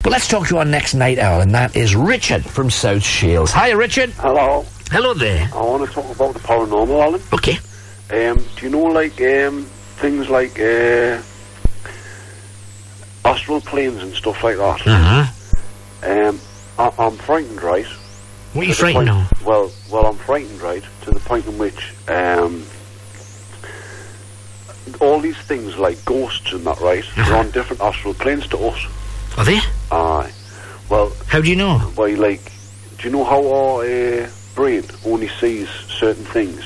But let's talk to our next night owl, and that is Richard from South Shields. Hiya, Richard. Hello. Hello there. I want to talk about the paranormal, Alan. Okay. Do you know, like, things like, astral planes and stuff like that? I'm frightened, right? What are you frightened of? Well, I'm frightened, right, to the point in which, all these things like ghosts and that, right, are on different astral planes to us. Are they? Aye. Well... How do you know? Well, like, do you know how our brain only sees certain things?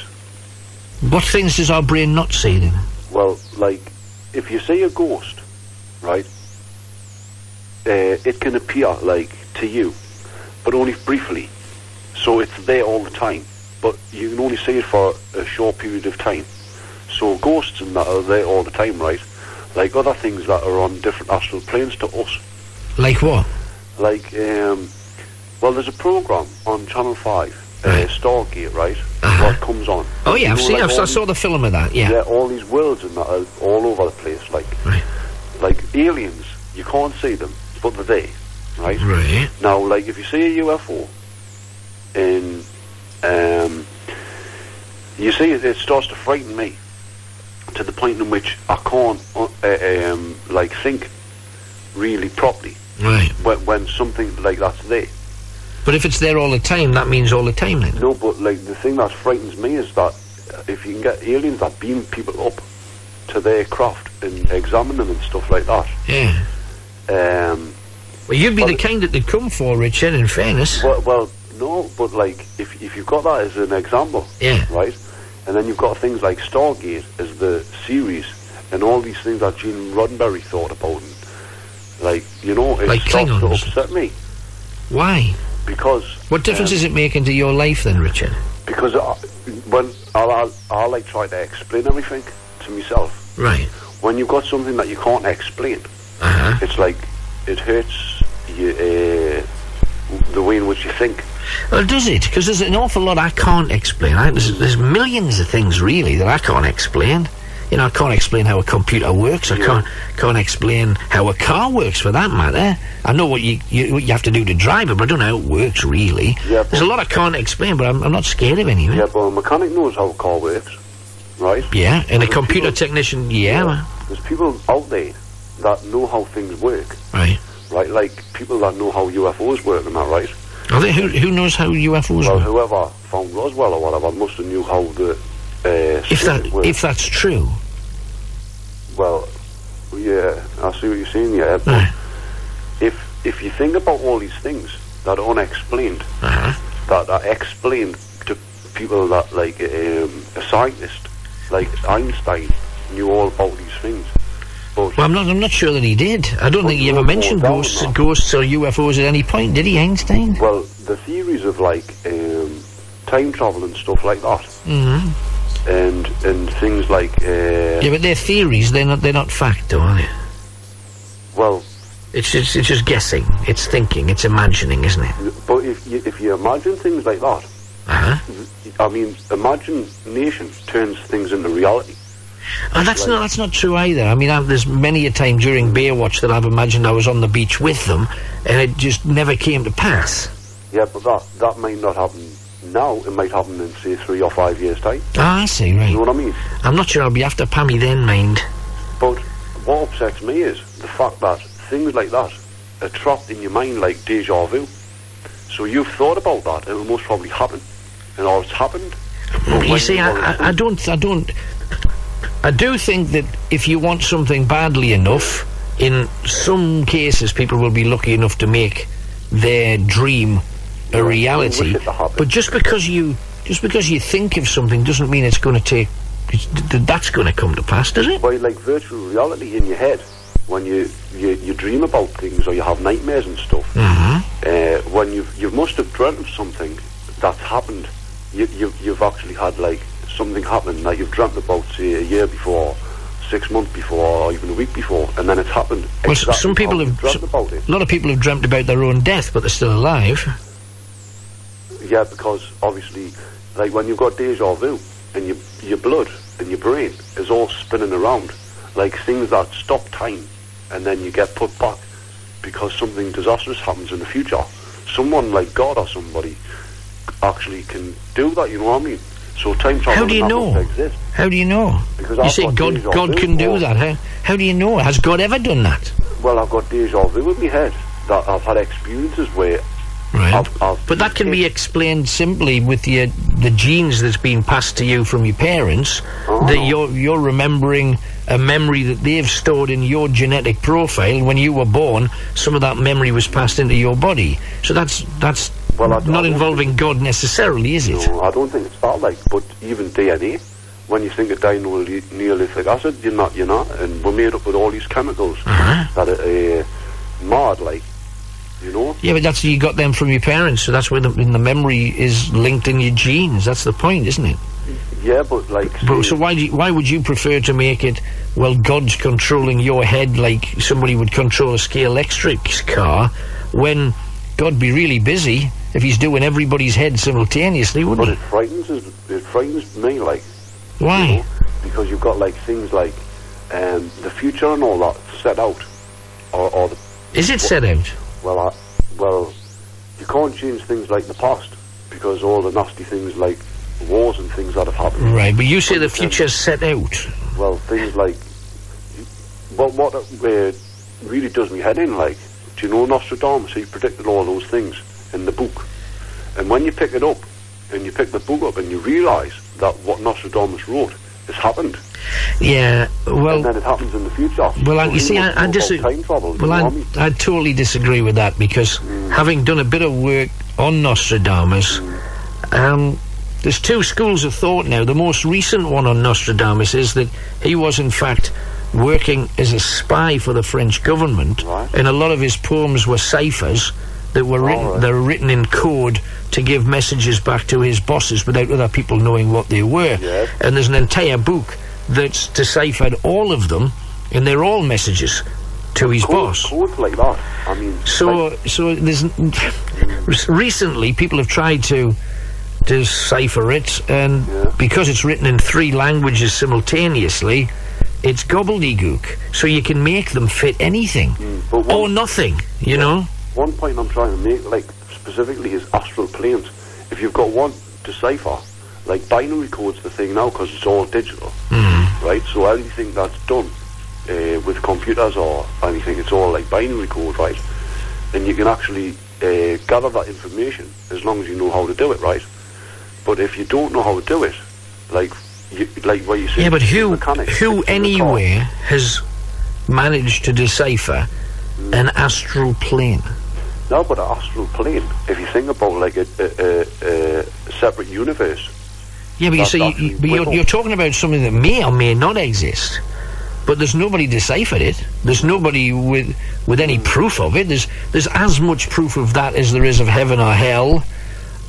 What things does our brain not see, then? Well, like, if you see a ghost, right, it can appear, like, to you, but only briefly. So it's there all the time, but you can only see it for a short period of time. So ghosts and that are there all the time, right? Like other things that are on different astral planes to us. Like what? Like, well, there's a program on Channel 5, Stargate, right? What comes on. Oh yeah, I've seen. Like I saw the film of that. Yeah. Yeah, all these worlds and that are all over the place. Like, like aliens, you can't see them, but they're there, right? Right. Now, like, if you see a UFO, and you see it starts to frighten me to the point in which I can't, like, think really properly. Right. When something like that's there. But if it's there all the time, that means all the time, then? No, but, like, the thing that frightens me is that if you can get aliens that beam people up to their craft and examine them and stuff like that. Yeah. Well, you'd be the kind that they'd come for, Richard, in fairness. Well, no, but, like, if you've got that as an example, right, and then you've got things like Stargate as the series, and all these things that Gene Roddenberry thought about, and, like, you know, it like starts to Klingons. upset me. Why? Because... What difference does it make into your life, then, Richard? Because when I like, try to explain everything to myself. Right. When you've got something that you can't explain, it's like, it hurts you, the way in which you think. Well, does it? Because there's an awful lot I can't explain. There's millions of things, really, that I can't explain. You know, I can't explain how a computer works. I can't explain how a car works, for that matter. I know what you have to do to drive it, but I don't know how it works, really. Yeah, there's a lot I can't explain, but I'm not scared of any of it. Yeah, but a mechanic knows how a car works, right? Yeah, and a computer technician, there's people out there that know how things work. Right. Right, like people that know how UFOs work and that, right? Are they? Who knows how UFOs work? Well, whoever found Roswell or whatever must have knew how the... if that's true. Well, yeah, I see what you're saying, yeah. But if you think about all these things that are unexplained, that are explained to people that, like, a scientist, like Einstein, knew all about these things. But well, I'm not sure that he did. I don't think he ever mentioned ghosts or UFOs at any point, did he, Einstein? Well, the theories of, like, time travel and stuff like that. And things like... yeah, but they're theories, they're not fact, though, are they? Well... It's just guessing, it's thinking, it's imagining, isn't it? But if you imagine things like that, I mean, imagination turns things into reality. Oh, that's not true either. I mean, there's many a time during Baywatch that I've imagined I was on the beach with them, and it just never came to pass. Yeah, but that might not happen now. It might happen in, say, 3 or 5 years' time. Ah, I see, right. You know what I mean? I'm not sure I'll be after Pammy then, mind. But what upsets me is the fact that things like that are trapped in your mind like deja vu. So you've thought about that, and it will most probably happen. And or it's happened. You see, I do think that if you want something badly enough, in some cases people will be lucky enough to make their dream a reality. But just because you think of something doesn't mean it's going to that's going to come to pass, does it? Well, like virtual reality in your head, when you dream about things or you have nightmares and stuff, when you must have dreamt of something that's happened. You've actually had, like, something happen that you've dreamt about, say, a year before, 6 months before, or even a week before, and then it's happened. Well, some people have dreamt about it. A lot of people have dreamt about their own death, but they're still alive. Yeah, because obviously, like, when you've got deja vu, and your blood and your brain is all spinning around, like things that stop time, and then you get put back because something disastrous happens in the future, someone like God or somebody actually can do that, you know what I mean? So time travel How do you know? Exist. How do you know? Because you say God can do that. How do you know? Has God ever done that? Well, I've got deja vu in my head that I've had experiences where... Right. But that can be explained simply with the genes that's been passed to you from your parents, that you're remembering a memory that they've stored in your genetic profile. When you were born, some of that memory was passed into your body. So that's not involving God necessarily, is it? No, I don't think it's that, like, but even DNA, when you think of Neolithic acid, you're not, and we're made up with all these chemicals that are mad, like, you know? Yeah, but that's, you got them from your parents, so that's where the memory is linked in your genes. That's the point, isn't it? Yeah, but like... So why would you prefer to make it, well, God's controlling your head like somebody would control a Scale Electric car, when God'd be really busy if he's doing everybody's head simultaneously, wouldn't he? But it frightens me, like... Why? You know, because you've got, like, things like the future and all that set out. Or the... Is it set out? Well, you can't change things like the past, because all the nasty things like wars and things that have happened. Right, but you say the future's set out. Well, things like... What really does me head in, like, do you know Nostradamus? He predicted all those things in the book. And when you pick it up, and you pick the book up, and you realise that what Nostradamus wrote has happened. Yeah, well... And then it happens in the future. Well, you see, I disagree. Well, I totally disagree with that, because having done a bit of work on Nostradamus, there's two schools of thought now. The most recent one on Nostradamus is that he was, in fact, working as a spy for the French government, and a lot of his poems were ciphers that were written in code to give messages back to his bosses without other people knowing what they were. Yes. And there's an entire book that's deciphered all of them, and they're all messages to his boss. Codes like that. I mean, so there's recently people have tried to decipher it, and because it's written in 3 languages simultaneously, it's gobbledygook. So you can make them fit anything or nothing. You know. One point I'm trying to make, like, specifically is Astral Planes. If you've got one decipher, like, binary code's the thing now, because it's all digital, right? So anything that's done with computers or anything, it's all like binary code, right? And you can actually gather that information as long as you know how to do it, right? But if you don't know how to do it, like what you say... Yeah, but who anywhere has managed to decipher an astral plane? No, but an astral plane, if you think about, like, a separate universe... Yeah, but you see, you're talking about something that may or may not exist, but there's nobody deciphered it. There's nobody with any proof of it. There's as much proof of that as there is of heaven or hell,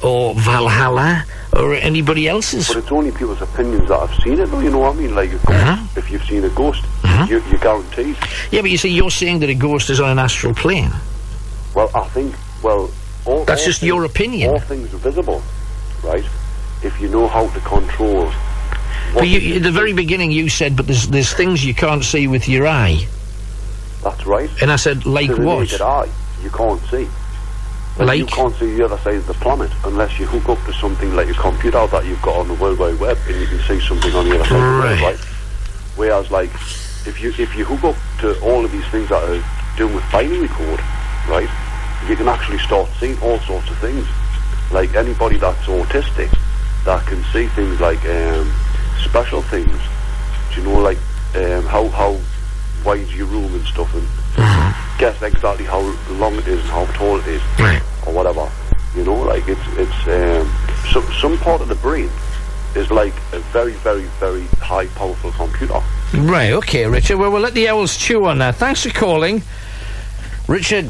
or Valhalla, or anybody else's. But it's only people's opinions that have seen it, though, you know what I mean? Like, a ghost, if you've seen a ghost, you're guaranteed. Yeah, but you see, you're saying that a ghost is on an astral plane. Well, I think, that's just your opinion. All things are visible, right? If you know how to control... But at the very beginning you said, but there's things you can't see with your eye. That's right. And I said, like to what? The naked eye, you can't see. Like? You can't see the other side of the planet unless you hook up to something like a computer that you've got on the World Wide Web, and you can see something on the other side of the world, right? Whereas, like, if you hook up to all of these things that are doing with binary code, right, you can actually start seeing all sorts of things. Like, anybody that's autistic that can see things like special things, do you know, like how wide's your room and stuff, and guess exactly how long it is and how tall it is, or whatever, you know, like it's some part of the brain is like a very, very, very high powerful computer. Right, okay, Richard, well, we'll let the owls chew on that. Thanks for calling, Richard.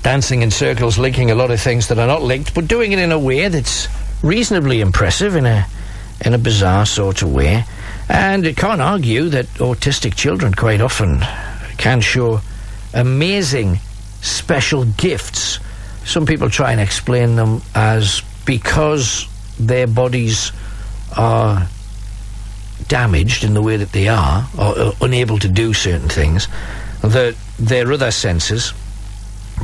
Dancing in circles, linking a lot of things that are not linked, but doing it in a way that's reasonably impressive, in a bizarre sort of way. And you can't argue that autistic children quite often can show amazing special gifts. Some people try and explain them as because their bodies are damaged in the way that they are, or unable to do certain things, that their other senses,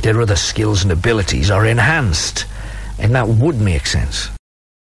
their other skills and abilities are enhanced. And that would make sense.